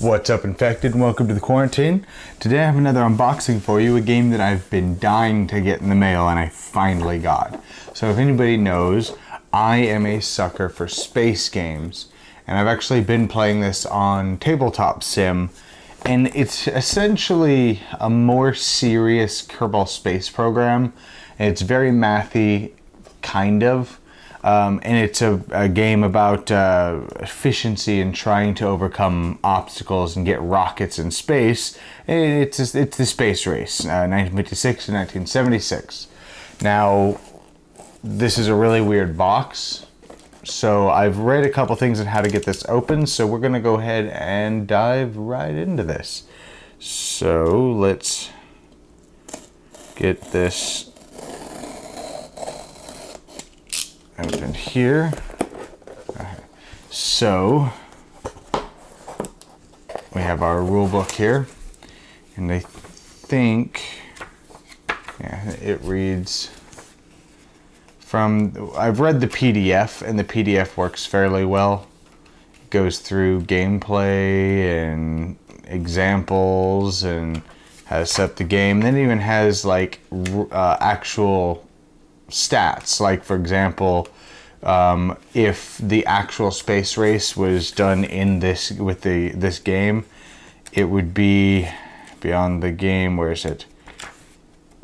What's up, Infected, and welcome to the Quarantine. Today I have another unboxing for you, a game that I've been dying to get in the mail and I finally got. So if anybody knows, I am a sucker for space games, and I've actually been playing this on Tabletop Sim, and it's essentially a more serious Kerbal Space Program. It's very mathy, kind of. And it's a game about efficiency and trying to overcome obstacles and get rockets in space. It's the space race, 1956 to 1976. Now, this is a really weird box, so I've read a couple things on how to get this open, so we're going to go ahead and dive right into this. So, let's get this open here. So we have our rule book here, and I think, yeah, it reads from, I've read the PDF, and the PDF works fairly well. It goes through gameplay and examples and how to set up the game. Then it even has like actual stats, like for example, if the actual space race was done in this this game, it would be beyond the game. Where is it?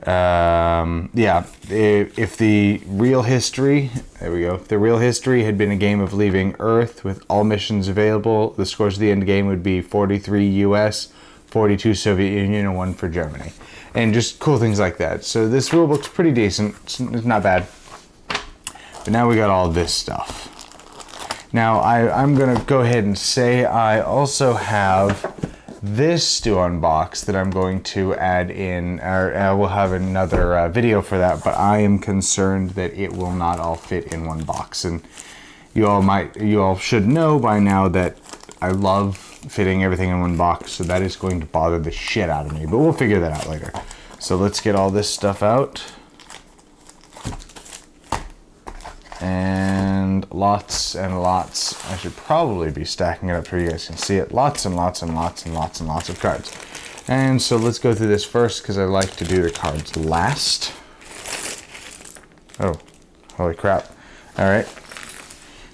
Yeah, if the real history, there we go. If the real history had been a game of leaving Earth with all missions available, the scores at the end of the game would be 43 US, 42 Soviet Union, and 1 for Germany. And just cool things like that. So this rulebook's pretty decent. It's not bad. But now we got all this stuff. Now I'm gonna go ahead and say I also have this to unbox that I'm going to add in, or I will have another video for that, but I am concerned that it will not all fit in one box. And you all should know by now that I love fitting everything in one box, so that is going to bother the shit out of me, but we'll figure that out later. So let's get all this stuff out. And lots and lots, I should probably be stacking it up so you guys can see it. Lots and lots and lots and lots and lots of cards. And so let's go through this first, because I like to do the cards last. Oh, holy crap. All right.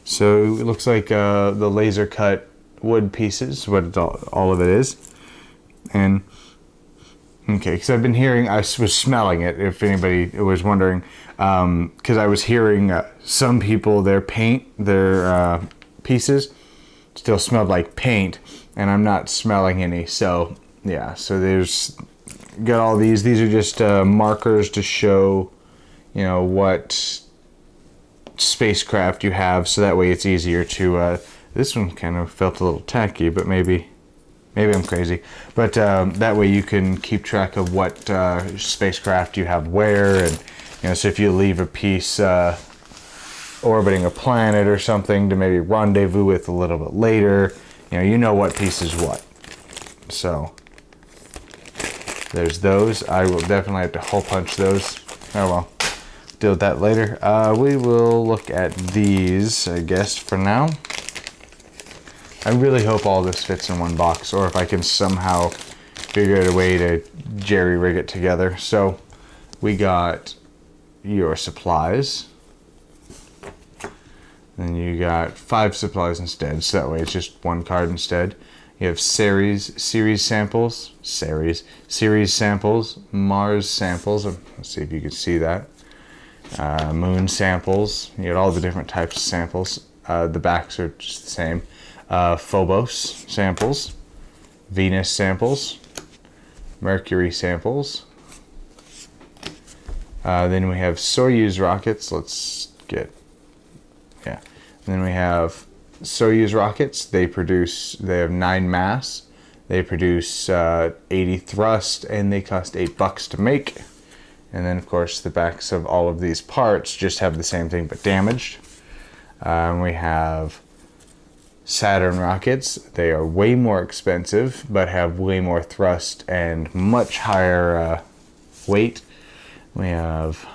So it looks like the laser cut wood pieces, what all of it is. And okay, because I've been hearing, I was smelling it, if anybody was wondering, because I was hearing some people, their pieces still smelled like paint, and I'm not smelling any. So yeah, so there's got all these are just markers to show, you know, what spacecraft you have, so that way it's easier to this one kind of felt a little tacky, but maybe I'm crazy. But that way you can keep track of what spacecraft you have where, and you know, so if you leave a piece orbiting a planet or something to maybe rendezvous with a little bit later, you know what piece is what. So there's those. I will definitely have to hole punch those. Oh well, deal with that later. We will look at these, I guess, for now. I really hope all this fits in one box, or if I can somehow figure out a way to jerry-rig it together. So we got your supplies. Then you got 5 supplies instead, so that way it's just one card instead. You have series samples, Mars samples. Let's see if you can see that. Moon samples. You got all the different types of samples. The backs are just the same. Phobos samples, Venus samples, Mercury samples. Then we have Soyuz rockets. Let's get, yeah. And then we have Soyuz rockets. They have 9 mass. They produce 80 thrust, and they cost $8 to make. And then of course the backs of all of these parts just have the same thing but damaged. We have Saturn rockets. They are way more expensive, but have way more thrust and much higher weight. We have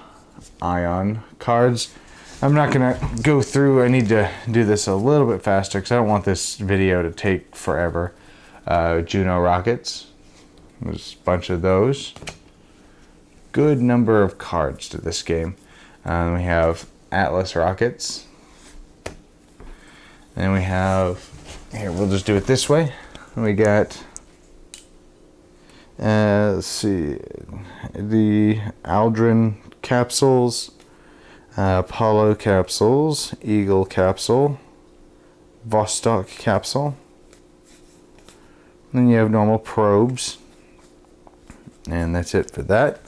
Ion cards. I'm not gonna go through, I need to do this a little bit faster because I don't want this video to take forever. Juno rockets. There's a bunch of those. Good number of cards to this game. We have Atlas rockets. And we have, here, we'll just do it this way. We got, let's see, the Aldrin capsules, Apollo capsules, Eagle capsule, Vostok capsule. Then you have normal probes. And that's it for that.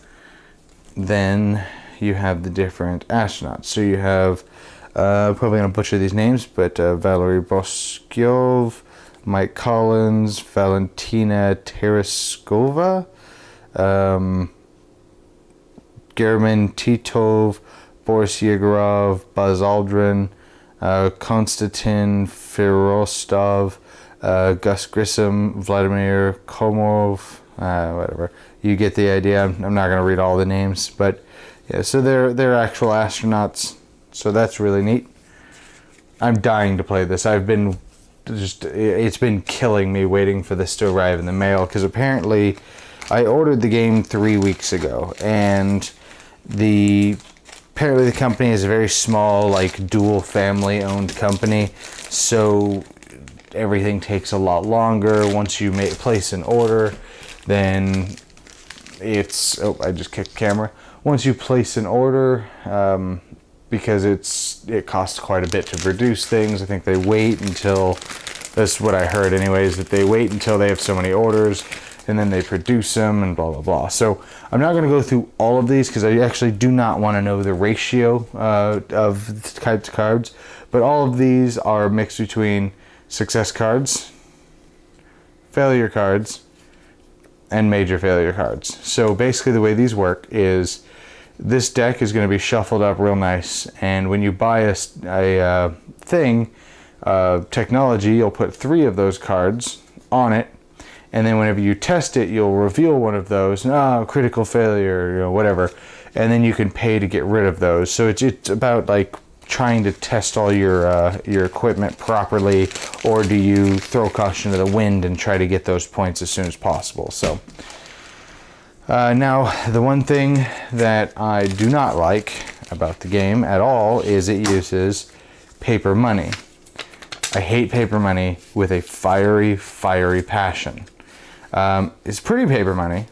Then you have the different astronauts. So you have, probably gonna butcher these names, but Valery Boskyov, Mike Collins, Valentina Tereskova, German Titov, Boris Yegorov, Buzz Aldrin, Konstantin Firostov, Gus Grissom, Vladimir Komov, whatever. You get the idea. I'm not going to read all the names, but yeah, so they're actual astronauts. So that's really neat. I'm dying to play this. It's been killing me waiting for this to arrive in the mail, because apparently I ordered the game 3 weeks ago, and apparently the company is a very small, like, dual family owned company, so everything takes a lot longer. Once you place an order, then it's, oh, I just kicked the camera. Once you place an order, because it costs quite a bit to produce things, I think they wait until, that's what I heard anyways, that they wait until they have so many orders, and then they produce them, and blah, blah, blah. So I'm not going to go through all of these, because I actually do not want to know the ratio of types of cards, but all of these are mixed between success cards, failure cards, and major failure cards. So basically the way these work is this deck is going to be shuffled up real nice, and when you buy a technology, you'll put 3 of those cards on it, and then whenever you test it, you'll reveal one of those, critical failure, whatever, and then you can pay to get rid of those. So it's about like trying to test all your equipment properly, or do you throw caution to the wind and try to get those points as soon as possible. So now the one thing that I do not like about the game at all is it uses paper money. I hate paper money with a fiery passion. It's pretty paper money,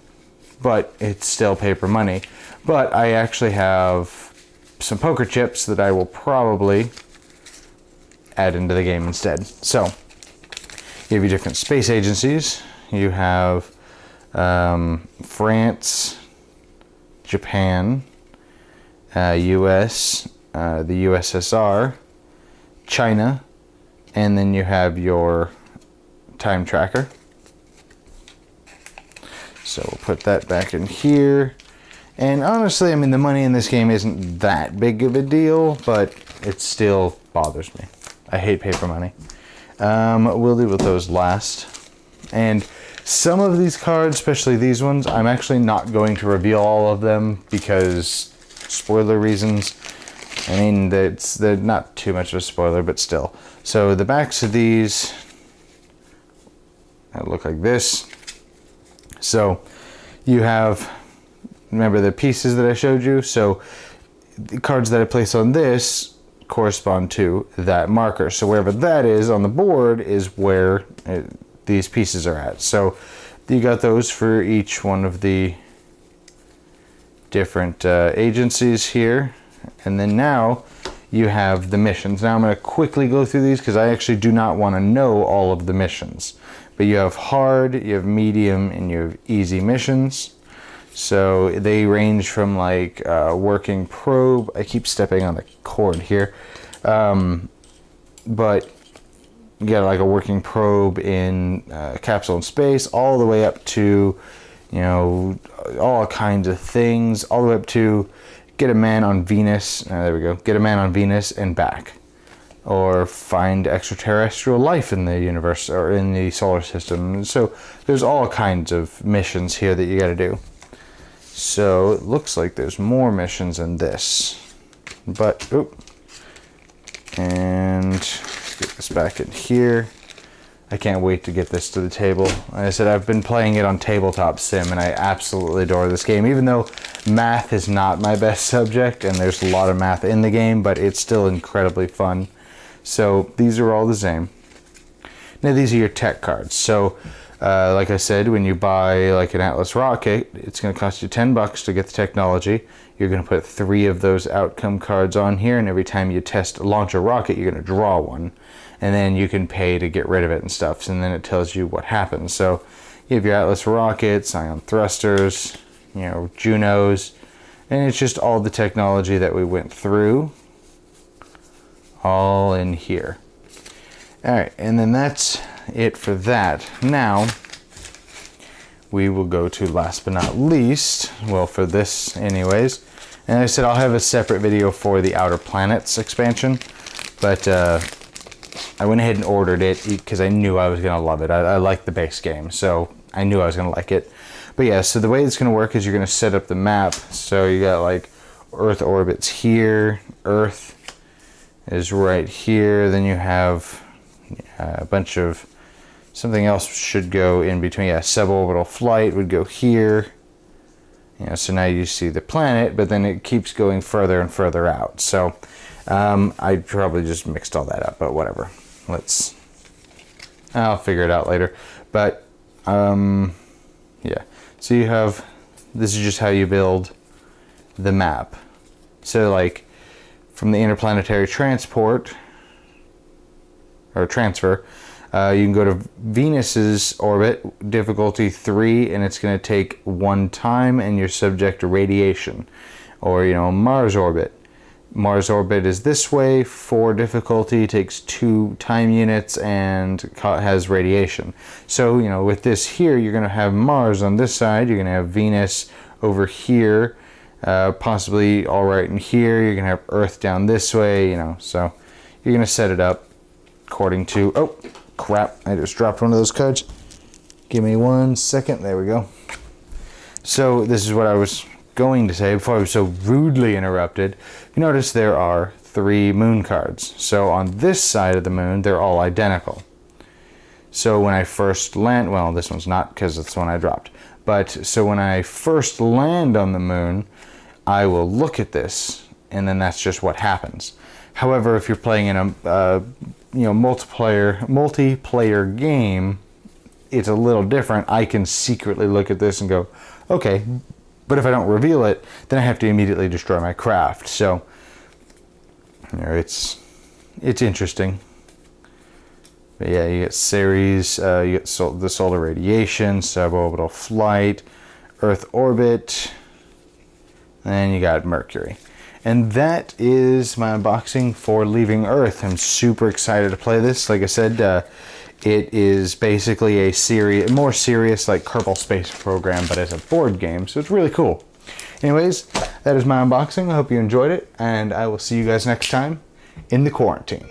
but it's still paper money. But I actually have some poker chips that I will probably add into the game instead. So you have your different space agencies. You have France, Japan, US, the USSR, China, and then you have your time tracker. So we'll put that back in here. And honestly, I mean, the money in this game isn't that big of a deal, but it still bothers me. I hate paper money. We'll deal with those last. And some of these cards, especially these ones, I'm actually not going to reveal all of them because spoiler reasons. I mean, they're not too much of a spoiler, but still. So the backs of these look like this. So you have, remember the pieces that I showed you? So the cards that I place on this correspond to that marker. So wherever that is on the board is where these pieces are at. So you got those for each one of the different agencies here. And then now you have the missions. Now I'm going to quickly go through these because I actually do not want to know all of the missions. But you have hard, you have medium, and you have easy missions. So they range from like working probe. I keep stepping on the cord here. But you got like a working probe in capsule in space, all the way up to, you know, all kinds of things, all the way up to get a man on Venus. There we go. Get a man on Venus and back. Or find extraterrestrial life in the universe or in the solar system. So there's all kinds of missions here that you got to do. So it looks like there's more missions in this. But, and let's get this back in here. I can't wait to get this to the table. Like I said, I've been playing it on Tabletop Sim, and I absolutely adore this game, even though math is not my best subject, and there's a lot of math in the game, but it's still incredibly fun. So these are all the same. Now these are your tech cards. So like I said, when you buy like an Atlas rocket, it's going to cost you $10 to get the technology. You're going to put 3 of those outcome cards on here, and every time you launch a rocket, you're going to draw one. And then you can pay to get rid of it and stuff, and then it tells you what happens. So you have your Atlas rockets, ion thrusters, you know, Junos, and it's just all the technology that we went through, all in here. All right, and then that's it for that. Now we will go to last but not least, well, for this anyways, and I said I'll have a separate video for the Outer Planets expansion, but I went ahead and ordered it because I knew I was going to love it. I like the base game, so I knew I was going to like it. But yeah, so the way it's going to work is you're going to set up the map. So you got like Earth orbits here, Earth is right here, then you have a bunch of, something else should go in between. Yeah, suborbital flight would go here. You know, so now you see the planet, but then it keeps going further and further out. So I probably just mixed all that up, but whatever. I'll figure it out later. But yeah, so you have, this is just how you build the map. So like from the interplanetary transport or transfer, you can go to Venus's orbit, difficulty 3, and it's going to take 1 time, and you're subject to radiation. Or, you know, Mars orbit. Mars orbit is this way, 4 difficulty, takes 2 time units, and has radiation. So, you know, with this here, you're going to have Mars on this side, you're going to have Venus over here, possibly all right in here, you're going to have Earth down this way, you know, so you're going to set it up according to, oh, crap, I just dropped one of those cards. Give me 1 second, there we go. So this is what I was going to say before I was so rudely interrupted. You notice there are 3 moon cards. So on this side of the moon, they're all identical. So when I first land, well, this one's not because it's the one I dropped. But so when I first land on the moon, I will look at this, and then that's just what happens. However, if you're playing in a multiplayer game, it's a little different. I can secretly look at this and go, okay, but if I don't reveal it, then I have to immediately destroy my craft. So, you know, it's interesting. But yeah, you get Ceres, you get the solar radiation, suborbital flight, Earth orbit, and then you got Mercury. And that is my unboxing for Leaving Earth. I'm super excited to play this. Like I said, it is basically a more serious like Kerbal Space Program, but as a board game, so it's really cool. Anyways, that is my unboxing. I hope you enjoyed it, and I will see you guys next time in the quarantine.